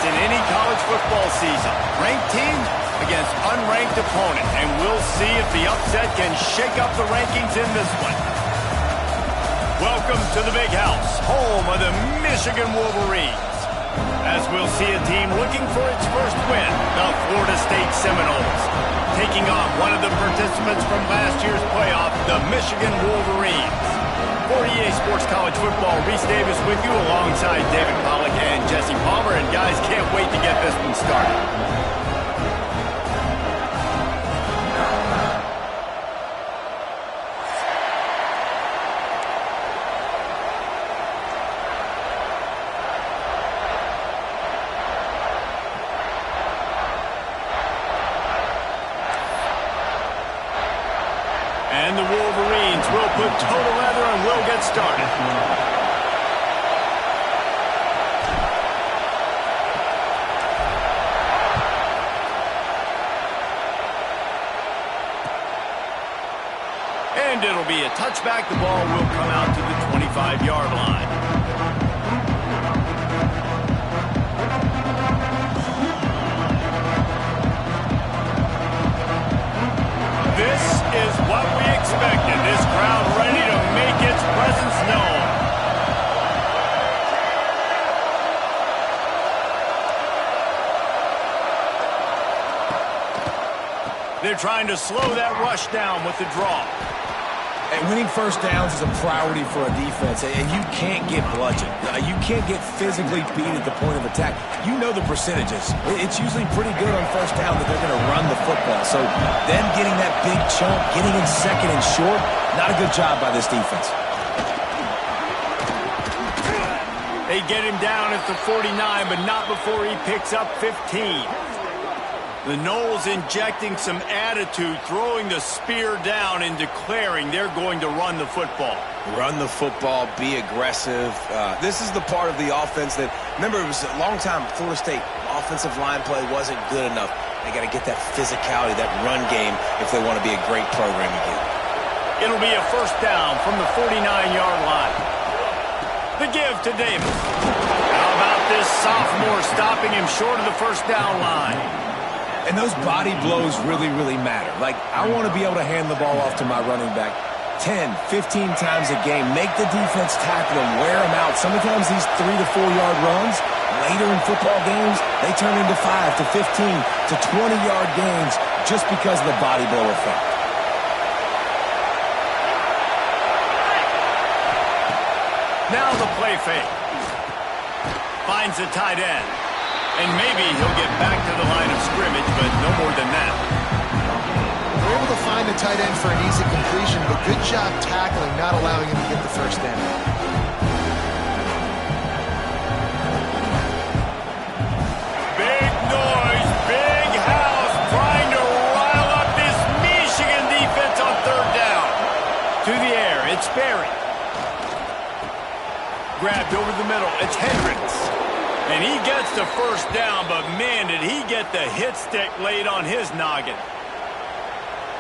in any college football season. Ranked team against unranked opponent, and we'll see if the upset can shake up the rankings in this one. Welcome to the Big House, home of the Michigan Wolverines. As we'll see a team looking for its first win, the Florida State Seminoles, taking on one of the participants from last year's playoff, the Michigan Wolverines. For EA Sports College Football, Reese Davis with you alongside David Pollack and Jesse Palmer, and guys, can't wait to get this one started. And the Wolverines will put total leather and will get started. And it'll be a touchback. The ball will come out to the 25-yard line. This is what we expected. This crowd ready to make its presence known. They're trying to slow that rush down with the draw. And winning first downs is a priority for a defense, and you can't get bludgeoned. You can't get physically beat at the point of attack. You know the percentages. It's usually pretty good on first down that they're going to run the football. So them getting that big chunk, getting in second and short, not a good job by this defense. They get him down at the 49, but not before he picks up 15. The Noles injecting some attitude, throwing the spear down and declaring they're going to run the football. Run the football, be aggressive. This is the part of the offense that, remember, it was a long time, Florida State offensive line play wasn't good enough. They got to get that physicality, that run game, if they want to be a great program again. It'll be a first down from the 49-yard line. The give to Davis. How about this sophomore stopping him short of the first down line? And those body blows really, really matter. Like, I want to be able to hand the ball off to my running back 10, 15 times a game. Make the defense tackle him, wear him out. Sometimes these 3 to 4 yard runs, later in football games, they turn into 5 to 15 to 20-yard gains just because of the body blow effect. Now the play fake. Finds the tight end. And maybe he'll get back to the line of scrimmage, but no more than that. They're able to find the tight end for an easy completion, but good job tackling, not allowing him to get the first down. Big noise, big house, trying to rile up this Michigan defense on third down. To the air, it's Berry. Grabbed over the middle, it's Hendricks. And he gets the first down, but man, did he get the hit stick laid on his noggin.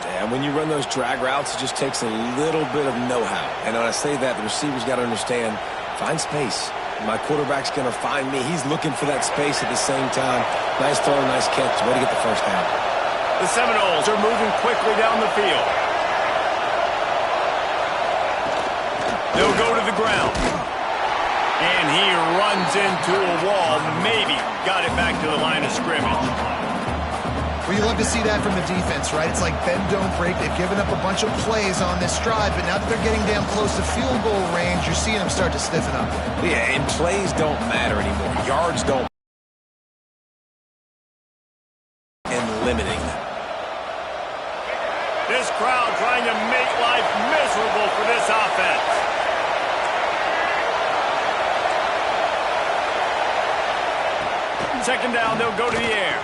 Yeah, when you run those drag routes, it just takes a little bit of know-how. And when I say that, the receiver's got to understand, find space. My quarterback's going to find me. He's looking for that space at the same time. Nice throw, nice catch. Way to get the first down. The Seminoles are moving quickly down the field. They'll go to the ground. And he runs into a wall, maybe got it back to the line of scrimmage. Well, you love to see that from the defense, right? It's like bend, don't break. They've given up a bunch of plays on this drive, but now that they're getting down close to field goal range, you're seeing them start to stiffen up. Yeah, and plays don't matter anymore. Yards don't. And limiting them. This crowd trying to make life miserable for this offense. Second down, they'll go to the air.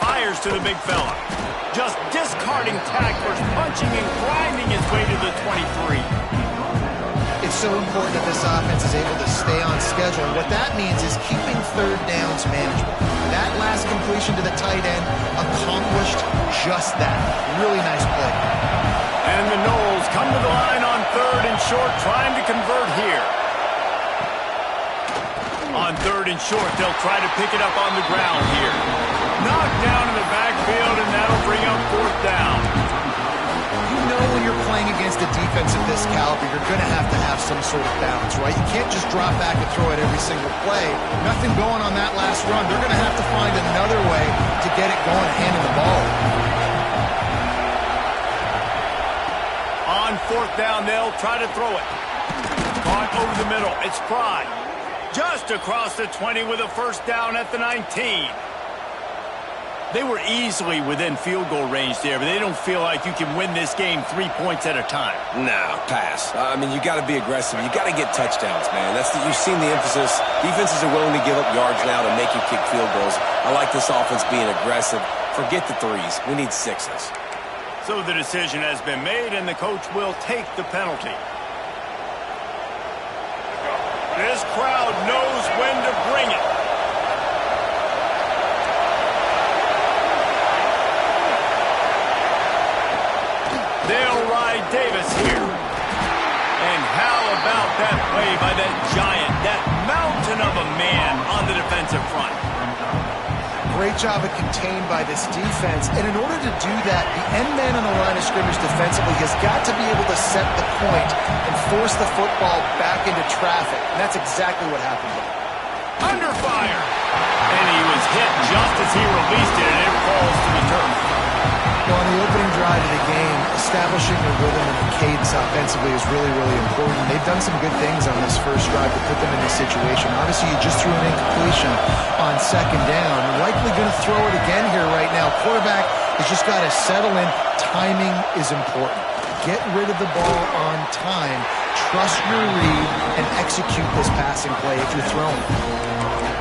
Fires to the big fella. Just discarding tacklers, punching and grinding his way to the 23. It's so important that this offense is able to stay on schedule. And what that means is keeping third downs manageable. That last completion to the tight end accomplished just that. Really nice play. And the Noles come to the line on third and short, trying to convert here. On 3rd and short, they'll try to pick it up on the ground here. Knocked down in the backfield, and that'll bring up 4th down. You know when you're playing against a defense of this caliber, you're going to have some sort of balance, right? You can't just drop back and throw it every single play. Nothing going on that last run. They're going to have to find another way to get it going and handing the ball. On 4th down, they'll try to throw it. Caught over the middle. It's Fry. Just across the 20 with a 1st down at the 19. They were easily within field goal range there, but they don't feel like you can win this game 3 points at a time. No, pass. I mean, you got to be aggressive. You got to get touchdowns, man. You've seen the emphasis. Defenses are willing to give up yards now to make you kick field goals. I like this offense being aggressive. Forget the 3s. We need 6s. So the decision has been made, and the coach will take the penalty. This crowd knows when to bring it. They'll ride Davis here. And how about that play by that giant, that mountain of a man on the defensive front? Great job of contained by this defense. And in order to do that, the end man on the line of scrimmage defensively has got to be able to set the point and force the football back into traffic. And that's exactly what happened here. Under fire. And he was hit just as he released it, and it falls to the turf. Well, on the opening drive of the game, establishing the rhythm and the cadence offensively is really, really important. They've done some good things on this first drive to put them in this situation. Obviously, you just threw an incompletion on 2nd down. Likely going to throw it again here right now. Quarterback has just got to settle in. Timing is important. Get rid of the ball on time. Trust your read and execute this passing play if you're throwing.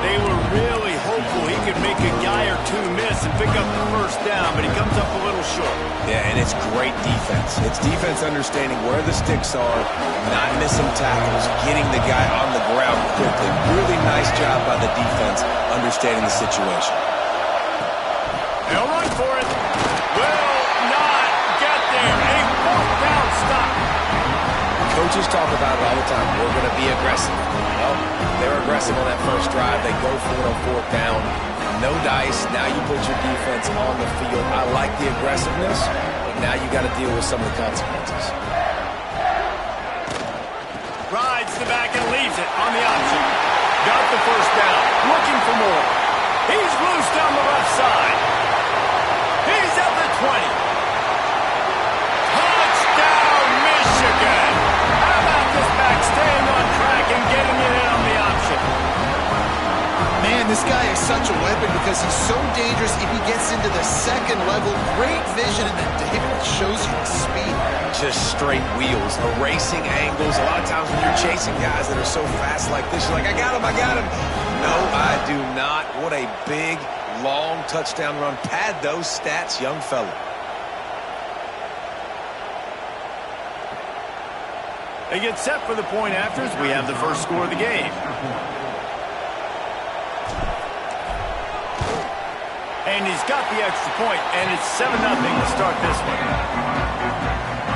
They were really hopeful he could make a guy or 2 miss and pick up the 1st down, but he comes up a little short. Yeah, and it's great defense. It's defense understanding where the sticks are, not missing tackles, getting the guy on the ground quickly. Really nice job by the defense understanding the situation. They'll run for it. Will not get there. A 4th down stop. Coaches talk about it all the time. We're going to be aggressive. Well, they were aggressive on that first drive. They go for it on 4th down. No dice. Now you put your defense on the field. I like the aggressiveness, but now you got to deal with some of the consequences. Rides the back and leaves it on the option. Got the 1st down. Looking for more. He's loose down the left side. He's at the 20. Touchdown, Michigan. How about this back staying on track and getting it in on the option? Man, this guy is such a weapon because he's so dangerous if he gets into the 2nd level. Great vision, and then David shows you the speed. Just straight wheels, erasing angles. A lot of times when you're chasing guys that are so fast like this, you're like, I got him, I got him. No, I do not. What a big, long touchdown run. Pad those stats, young fella. They get set for the point after as we have the first score of the game. And he's got the extra point, and it's 7-0 to start this one.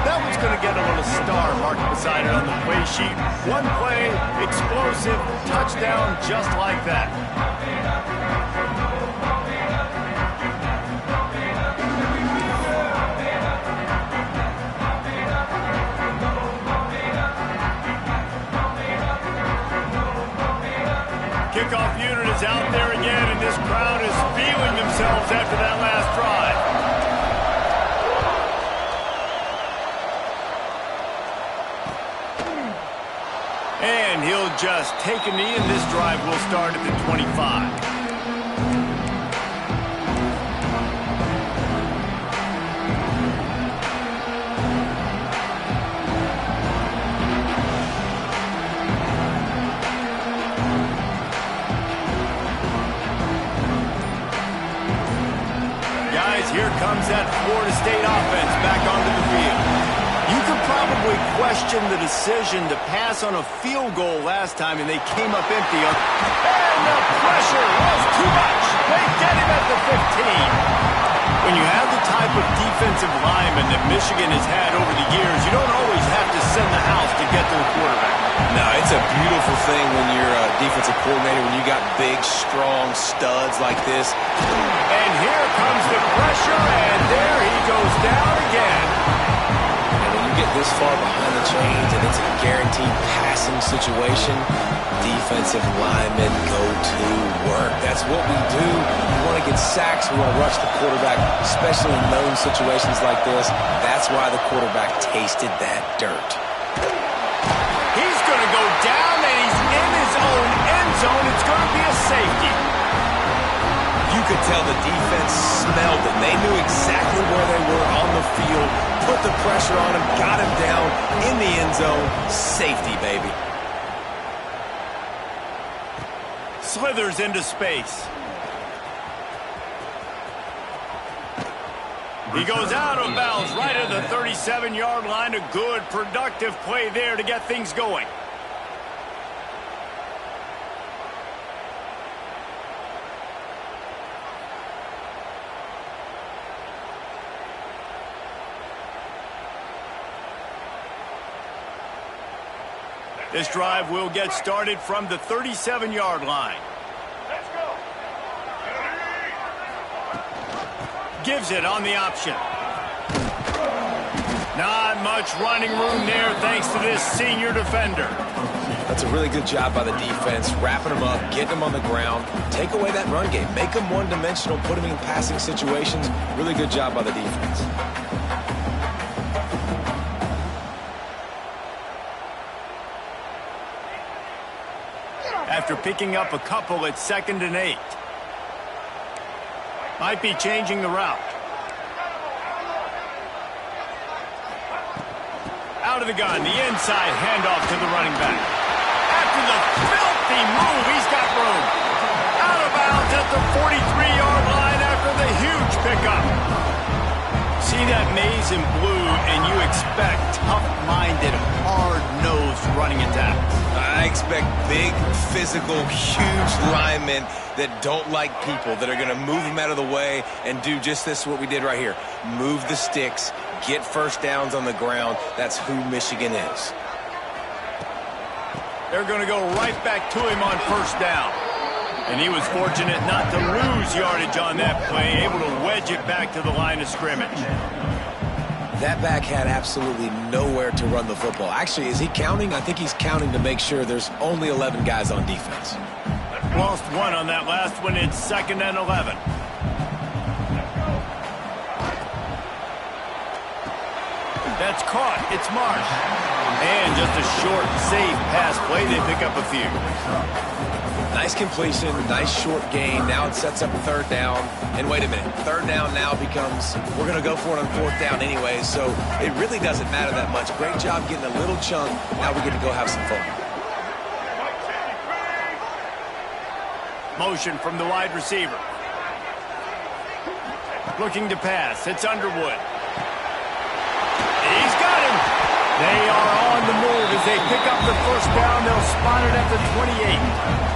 That one's going to get a little star marked beside it on the play sheet. One play, explosive, touchdown, just like that. Kickoff unit is out there again, and this crowd is feeling themselves after that last drive. And he'll just take a knee, and this drive will start at the 25. Here comes that Florida State offense back onto the field. You could probably question the decision to pass on a field goal last time, and they came up empty. And the pressure was too much. They get him at the 15. When you have the type of defensive lineman that Michigan has had over the years, you don't always have to in the house to get to the quarterback. No, it's a beautiful thing when you're a defensive coordinator, when you got big, strong studs like this. And here comes the pressure, and there he goes down again. And when you get this far behind the chains and it's a guaranteed passing situation, defensive linemen go to work. That's what we do. We want to get sacks. We want to rush the quarterback, especially in known situations like this. That's why the quarterback tasted that dirt. He's going to go down, and he's in his own end zone. It's going to be a safety. You could tell the defense smelled it. They knew exactly where they were on the field, put the pressure on him, got him down in the end zone. Safety, baby. Slithers into space. He goes out of bounds right at the 37-yard line. A good, productive play there to get things going. This drive will get started from the 37-yard line. Let's go. Gives it on the option. Not much running room there thanks to this senior defender. That's a really good job by the defense, wrapping them up, getting them on the ground, take away that run game, make them one-dimensional, put them in passing situations. Really good job by the defense. After picking up a couple at 2nd and 8. Might be changing the route. Out of the gun, the inside handoff to the running back. After the filthy move, he's got room. Out of bounds at the 43-yard line after the huge pickup. See that maze in blue, and you expect tough-minded, hard-nosed running attacks. I expect big, physical, huge linemen that don't like people, that are going to move them out of the way and do just this, what we did right here. Move the sticks, get first downs on the ground. That's who Michigan is. They're going to go right back to him on first down. And he was fortunate not to lose yardage on that play, able to wedge it back to the line of scrimmage. That back had absolutely nowhere to run the football. Actually, is he counting? I think he's counting to make sure there's only 11 guys on defense. Lost one on that last one. It's 2nd and 11. That's caught. It's Marsh. And just a short, safe pass play. They pick up a few. Nice completion, nice short gain. Now it sets up 3rd down. And wait a minute, 3rd down now becomes, we're going to go for it on 4th down anyway, so it really doesn't matter that much. Great job getting a little chunk. Now we get to go have some fun. Motion from the wide receiver. Looking to pass. It's Underwood. He's got him. They are on the move as they pick up the first down. They'll spot it at the 28.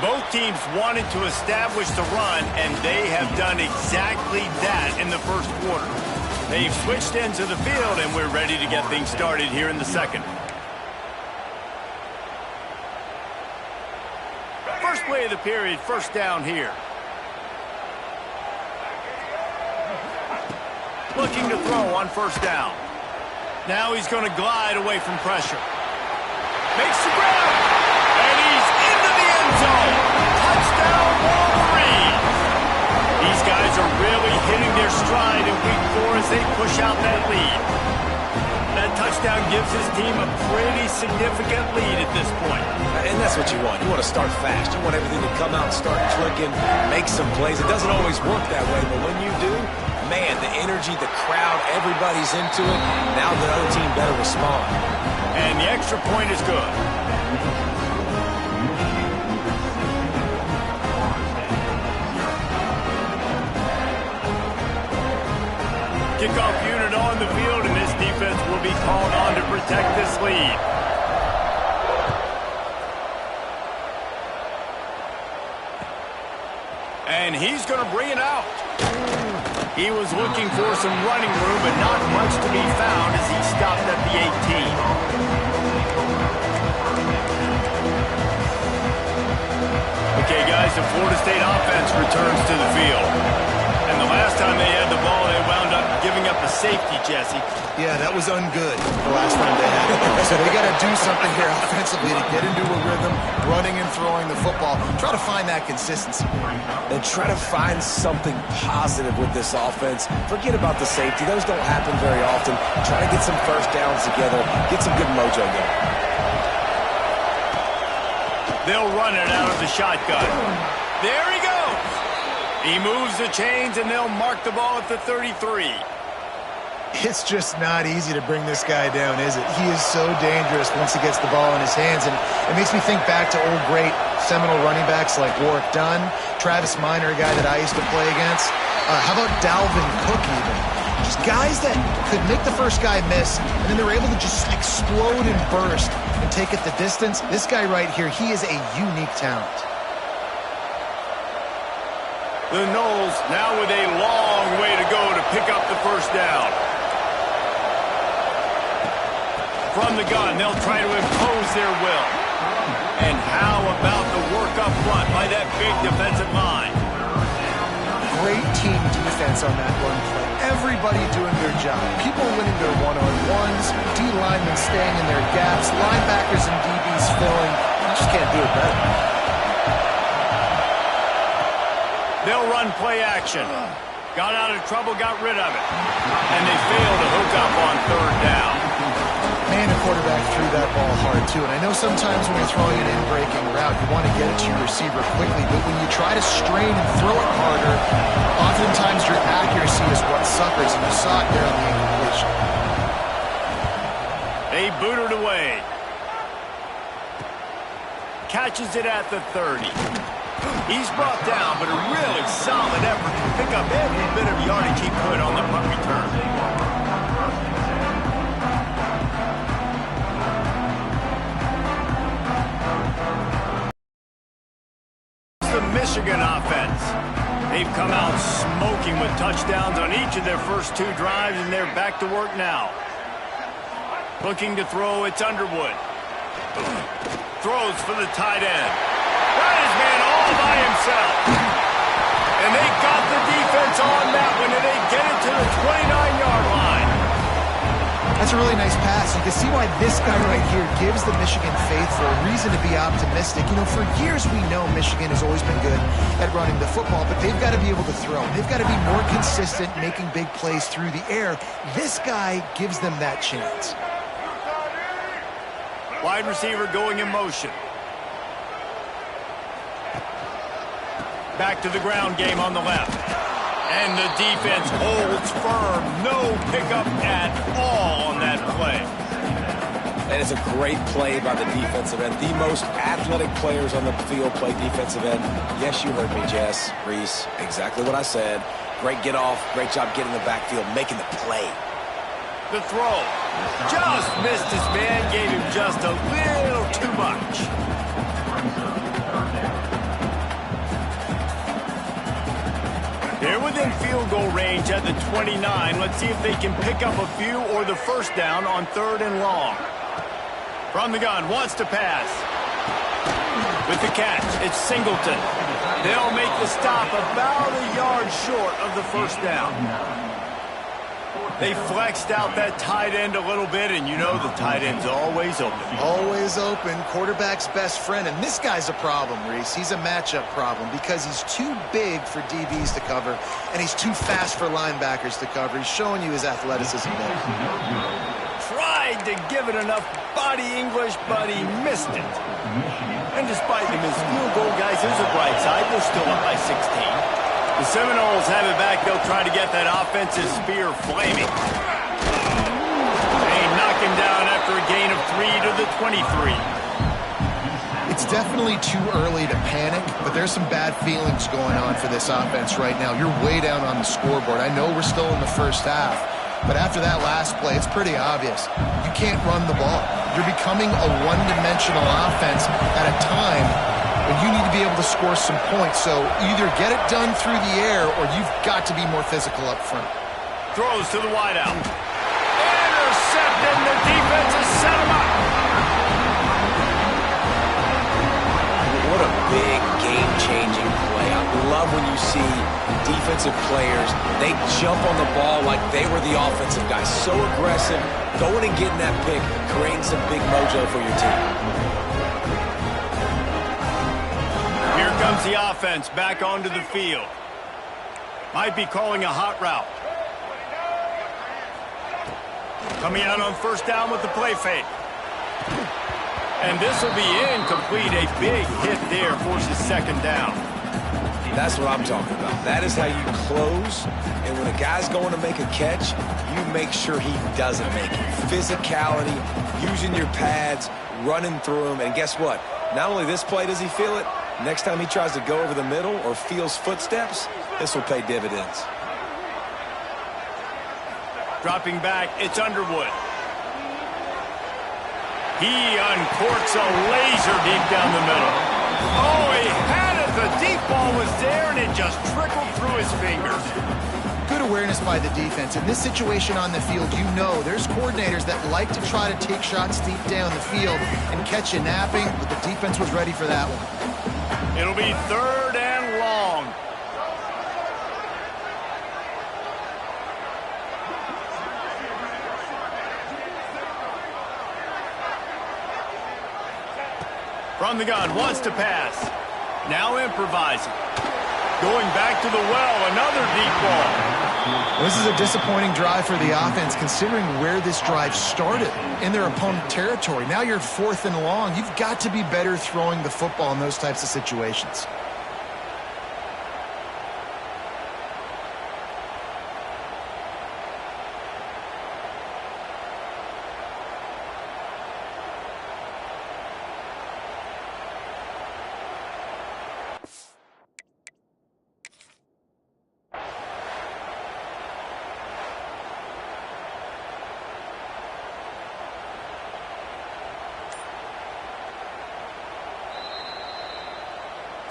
Both teams wanted to establish the run, and they have done exactly that in the first quarter. They've switched ends of the field, and we're ready to get things started here in the second. First play of the period, first down here. Looking to throw on first down. Now he's going to glide away from pressure. Makes the grab, and he's into the end zone. Touchdown, Wolverine. These guys are really hitting their stride in week 4 as they push out that lead. That touchdown gives his team a pretty significant lead at this point. And that's what you want. You want to start fast. You want everything to come out and start clicking, make some plays. It doesn't always work that way, but when you do, man, the energy, the crowd, everybody's into it. Now the other team better respond. And the extra point is good. Kickoff unit on the field, and this defense will be called on to protect this lead. And he's going to bring it out. He was looking for some running room, but not much to be found as he stopped at the 18. Okay, guys, the Florida State offense returns to the field. And the last time they had the ball, they wound up giving up a safety, Jesse. Yeah, that was ungood the last time they had it. So they got to do something here offensively to get into a rhythm, running and throwing the football. Try to find that consistency. And try to find something positive with this offense. Forget about the safety. Those don't happen very often. Try to get some first downs together. Get some good mojo going. They'll run it out of the shotgun. There he goes. He moves the chains, and they'll mark the ball at the 33. It's just not easy to bring this guy down, is it? He is so dangerous once he gets the ball in his hands, and it makes me think back to old great seminal running backs like Warwick Dunn, Travis Minor, a guy that I used to play against. How about Dalvin Cook even? Just guys that could make the first guy miss, and then they were able to just explode and burst and take it the distance. This guy right here, he is a unique talent. The Noles now with a long way to go to pick up the first down. From the gun, they'll try to impose their will. And how about the work up front by that big defensive line? Great team defense on that run play. Everybody doing their job. People winning their one-on-ones, D-linemen staying in their gaps, linebackers and DBs filling. You just can't do it better. They'll run play action. Got out of trouble, got rid of it. And they failed to hook up on third down. Man, the quarterback threw that ball hard, too. And I know sometimes when you're throwing an in-breaking route, you want to get it to your receiver quickly. But when you try to strain and throw it harder, oftentimes your accuracy is what suffers. And you saw it there on the incompletion. They booted away. Catches it at the 30. He's brought down, but a really solid effort to pick up every bit of yardage he could on the punt return. The Michigan offense. They've come out smoking with touchdowns on each of their first two drives, and they're back to work now. Looking to throw, it's Underwood. Throws for the tight end. Got his man all by himself. And they got the defense on that one, and they get it to the 29-yard line. That's a really nice pass. You can see why this guy right here gives the Michigan faithful a reason to be optimistic. You know, for years we know Michigan has always been good at running the football, but they've got to be able to throw. They've got to be more consistent making big plays through the air. This guy gives them that chance. Wide receiver going in motion. Back to the ground game on the left. And the defense holds firm. No pickup at all on that play. And it's a great play by the defensive end. The most athletic players on the field play defensive end. Yes, you heard me, Jess, Reese. Exactly what I said. Great get off. Great job getting the backfield, making the play. The throw. Just missed his man. Gave him just a little too much. They're within field goal range at the 29. Let's see if they can pick up a few or the first down on third and long. From the gun, wants to pass. With the catch, it's Singleton. They'll make the stop about a yard short of the first down. They flexed out that tight end a little bit, and you know the tight end's always open. Always open. Quarterback's best friend. And this guy's a problem, Reese. He's a matchup problem because he's too big for DBs to cover, and he's too fast for linebackers to cover. He's showing you his athleticism there. Tried to give it enough body English, but he missed it. And despite the missed field goal, guys, there's a bright side. They're still up by 16. The Seminoles have it back. They'll try to get that offensive spear flaming. They knock him down after a gain of 3 to the 23. It's definitely too early to panic, but there's some bad feelings going on for this offense right now. You're way down on the scoreboard. I know we're still in the first half, but after that last play, it's pretty obvious. You can't run the ball. You're becoming a one-dimensional offense at a time and you need to be able to score some points. So either get it done through the air or you've got to be more physical up front. Throws to the wideout. Intercepted, and the defense has set him up. What a big game-changing play. I love when you see defensive players, they jump on the ball like they were the offensive guys. So aggressive, going and getting that pick, creating some big mojo for your team. Here comes the offense back onto the field. Might be calling a hot route. Coming out on first down with the play fake. And this will be incomplete. A big hit there forces second down. That's what I'm talking about. That is how you close. And when a guy's going to make a catch, you make sure he doesn't make it. Physicality, using your pads, running through them. And guess what? Not only this play does he feel it, next time he tries to go over the middle or feels footsteps, this will pay dividends. Dropping back, it's Underwood. He uncorks a laser deep down the middle. Oh, he had it. The deep ball was there, and it just trickled through his fingers. Good awareness by the defense. In this situation on the field, you know there's coordinators that like to try to take shots deep down the field and catch you napping, but the defense was ready for that one. It'll be third and long. From the gun, wants to pass. Now improvising. Going back to the well, another deep ball. This is a disappointing drive for the offense, considering where this drive started in their opponent territory. Now you're fourth and long. You've got to be better throwing the football in those types of situations.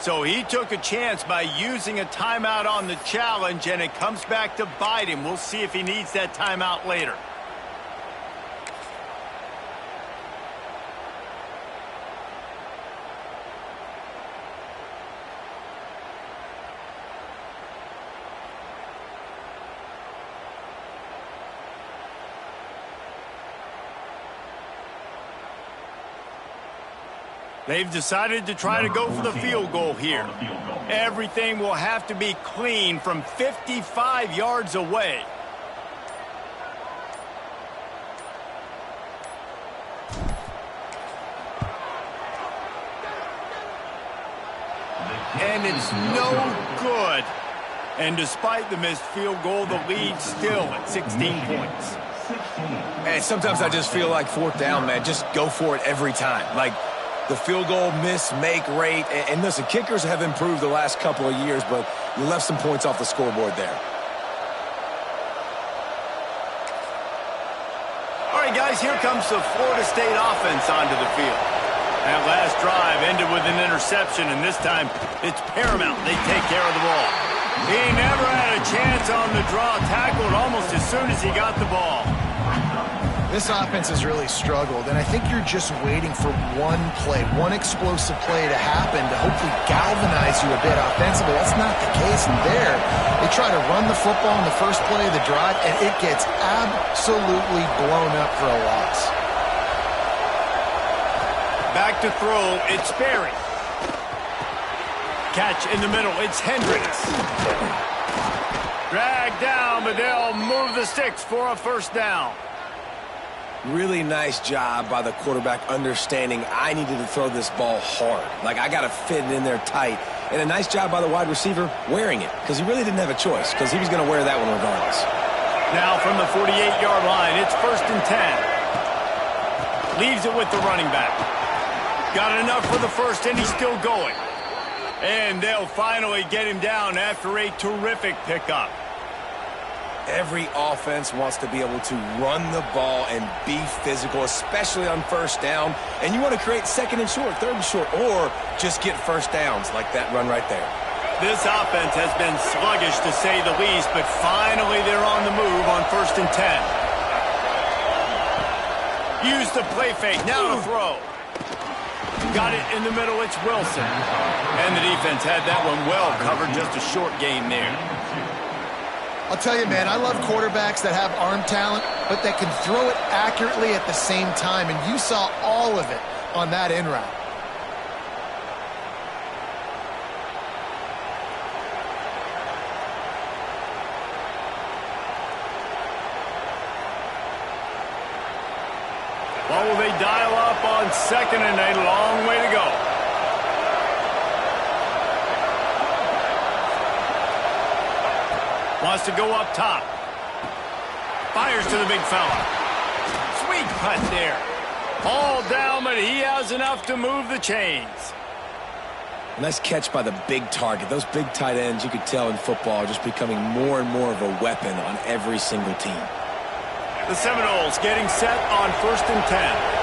So he took a chance by using a timeout on the challenge, and it comes back to bite him. We'll see if he needs that timeout later. They've decided to try to go for the field goal here. Everything will have to be clean from 55 yards away. And it's no good. And despite the missed field goal, the lead still at 16 points. And sometimes I just feel like fourth down, man, just go for it every time. Like, the field goal miss-make rate. And listen, kickers have improved the last couple of years, but you left some points off the scoreboard there. All right, guys, here comes the Florida State offense onto the field. That last drive ended with an interception, and this time it's paramount they take care of the ball. He never had a chance on the draw, tackled almost as soon as he got the ball. This offense has really struggled, and I think you're just waiting for one play, one explosive play to happen to hopefully galvanize you a bit offensively. That's not the case in there. They try to run the football in the first play of the drive, and it gets absolutely blown up for a loss. Back to throw, it's Sperry. Catch in the middle, it's Hendricks. Dragged down, but they'll move the sticks for a first down. Really nice job by the quarterback understanding I needed to throw this ball hard. Like, I got to fit it in there tight. And a nice job by the wide receiver wearing it, because he really didn't have a choice, because he was going to wear that one regardless. Now from the 48-yard line, it's 1st and 10. Leaves it with the running back. Got enough for the first, and he's still going. And they'll finally get him down after a terrific pickup. Every offense wants to be able to run the ball and be physical, especially on first down. And you want to create second and short, third and short, or just get first downs like that run right there. This offense has been sluggish to say the least, but finally they're on the move on 1st and 10. Use the play fake, now to throw. Got it in the middle, it's Wilson. And the defense had that one well covered, just a short game there. I'll tell you, man, I love quarterbacks that have arm talent, but that can throw it accurately at the same time, and you saw all of it on that in route. What will they dial up on 2nd and a long way to go? Wants to go up top. Fires to the big fella. Sweet cut there. All down, but he has enough to move the chains. Nice catch by the big target. Those big tight ends, you could tell in football, are just becoming more and more of a weapon on every single team. The Seminoles getting set on 1st and 10.